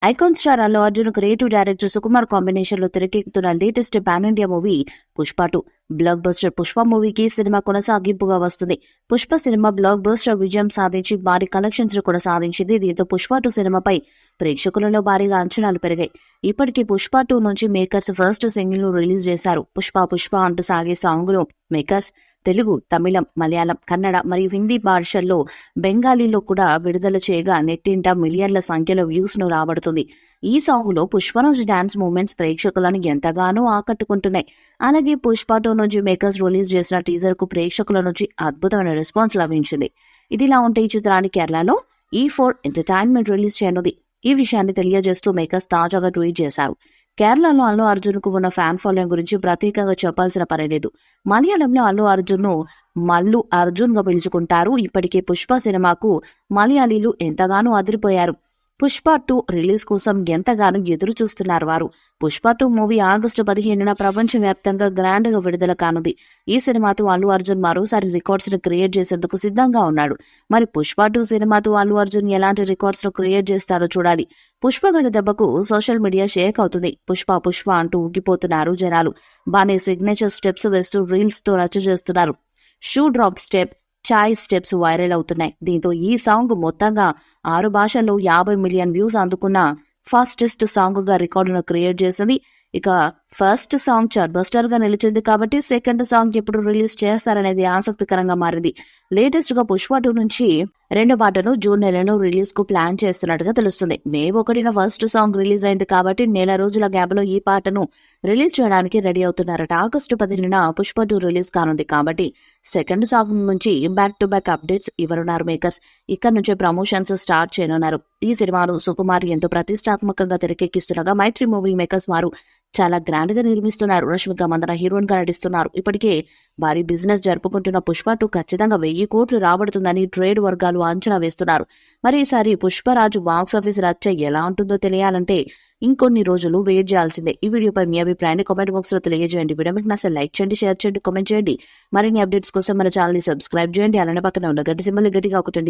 Icon star Allu Arjun creative director Sukumar combination లో తెరకెక్కుతున్న latest pan India movie Pushpa 2. Block buster Pushpa మూవీకి cinema కొనసాగింపుగా వస్తుంది. పుష్ప సినిమా బ్లాక్ బస్టర్ విజయం సాధించి భారీ కలెక్షన్స్ కూడా సాధించింది. దీంతో పుష్ప 2 సినిమాపై ప్రేక్షకులలో భారీగా అంచనాలు పెరిగాయి. ఇప్పటికీ పుష్ప 2 నుంచి మేకర్స్ ఫస్ట్ సింగిల్ ను రిలీజ్ చేశారు. పుష్ప పుష్ప అంటూ సాగే సాంగ్ ను మేకర్స్ తెలుగు, తమిళం, మలయాళం, కన్నడ మరియు హిందీ భాషల్లో బెంగాలీలో కూడా విడుదల చేయగా నెట్టింట మిలియన్ల సంఖ్యలో వ్యూస్ ను రాబడుతుంది. ఈ సాంగ్ లో పుష్పరాజ్ డాన్స్ మూమెంట్స్ ప్రేక్షకులను ఎంతగానో ఆకట్టుకుంటున్నాయి. అలాగే పుష్ప 2 నుంచి మేకర్స్ రిలీజ్ చేసిన టీజర్ కు ప్రేక్షకుల నుంచి అద్భుతమైన రెస్పాన్స్ లభించింది. ఇదిలా ఉంటే ఈ చిత్రాన్ని కేరళలో E4 ఎంటర్టైన్మెంట్ రిలీజ్ చేయనుంది. ఈ విషయాన్ని తెలియజేస్తూ మేకర్స్ తాజాగా ట్వీట్ చేశారు. కేరళలో అల్లు అర్జున్ కు ఉన్న ఫ్యాన్ ఫాలోయింగ్ గురించి ప్రత్యేకంగా చెప్పాల్సిన పని లేదు. మలయాళంలో అల్లు అర్జున్ ను మల్లు అర్జున్ గా పిలుచుకుంటారు. ఇప్పటికే పుష్ప సినిమాకు మలయాళీలు ఎంతగానో అదిరిపోయారు. పుష్ప 2 రిలీజ్ కోసం ఎంతగానో ఎదురు చూస్తున్నారు వారు. పుష్ప 2 మూవీ ఆగస్టు 15న ప్రపంచవ్యాప్తంగా గ్రాండ్ గా విడుదల కానుంది. ఈ సినిమాతో అల్లు అర్జున్ మరోసారి రికార్డ్స్ ను క్రియేట్ చేసేందుకు సిద్ధంగా ఉన్నాడు. మరి పుష్ప 2 సినిమాతో అల్లు అర్జున్ ఎలాంటి రికార్డ్స్ ను క్రియేట్ చేస్తాడో చూడాలి. పుష్ప గడి దెబ్బకు సోషల్ మీడియా షేక్ అవుతుంది. పుష్ప పుష్ప అంటూ ఊగిపోతున్నారు జనాలు. బానే సిగ్నేచర్ స్టెప్స్ వేస్తూ రీల్స్ తో రచ్చ చేస్తున్నారు. షూ డ్రాప్ స్టెప్, చాయ్ స్టెప్స్ వైరల్ అవుతున్నాయి. దీంతో ఈ సాంగ్ మొత్తంగా 6 భాషల్లో 50 మిలియన్ వ్యూస్ అందుకున్న ఫాస్టెస్ట్ సాంగ్ గా రికార్డును క్రియేట్ చేసింది. ఇక ఫస్ట్ సాంగ్ చార్ట్ బస్టర్ గా నిలిచింది కాబట్టి సెకండ్ సాంగ్ ఎప్పుడు రిలీజ్ చేస్తారనేది ఆసక్తికరంగా మారింది. లేటెస్ట్ గా పుష్ప 2 నుంచి 2 పాటను జూన్ నెలలో రిలీజ్ కు ప్లాన్ చేస్తున్నట్టుగా తెలుస్తుంది. మే 1న ఫస్ట్ సాంగ్ రిలీజ్ అయింది కాబట్టి నెల రోజుల గ్యాప్ లో ఈ పాటను రిలీజ్ చేయడానికి రెడీ అవుతున్నారట. ఆగస్టు 15న పుష్ప 2 రిలీజ్ కానుంది కాబట్టి సెకండ్ సాంగ్ నుంచి బ్యాక్ టు బ్యాక్ అప్డేట్స్ ఇవ్వనున్నారు మేకర్స్. ఇక్కడ నుంచే ప్రమోషన్స్ స్టార్ట్ చేయనున్నారు. ఈ సినిమాను సుకుమార్ ఎంతో ప్రతిష్టాత్మకంగా తెరకెక్కిస్తుండగా మైత్రి మూవీ మేకర్స్ వారు చాలా గ్రాండ్ గా నిర్మిస్తున్నారు. రష్మిక మందన హీరోయిన్ గా నటిస్తున్నారు. ఇప్పటికే భారీ బిజినెస్ జరుపుకుంటున్న పుష్ప 2 ఖచ్చితంగా 1000 కోట్లు రాబడుతుందని ట్రేడ్ వర్గాలు అంచనా వేస్తున్నారు. మరి ఈసారి పుష్పరాజు బాక్స్ ఆఫీస్ రచ్చ ఎలా ఉంటుందో తెలియాలంటే ఇంకొన్ని రోజులు వెయిట్ చేయాల్సిందే. ఈ వీడియోపై మీ అభిప్రాయాన్ని కామెంట్ బాక్స్ లో తెలియజేయండి. వీడియో మీకు నచ్చితే లైక్ చేయండి, షేర్ చేయండి, కామెంట్ చేయండి. మరిన్ని అప్డేట్స్ కోసం మన ఛానల్ ని సబ్స్క్రైబ్ చేయండి. అలానే పక్కన ఉన్న గంట సింబల్ గట్టిగా ఒకటండి.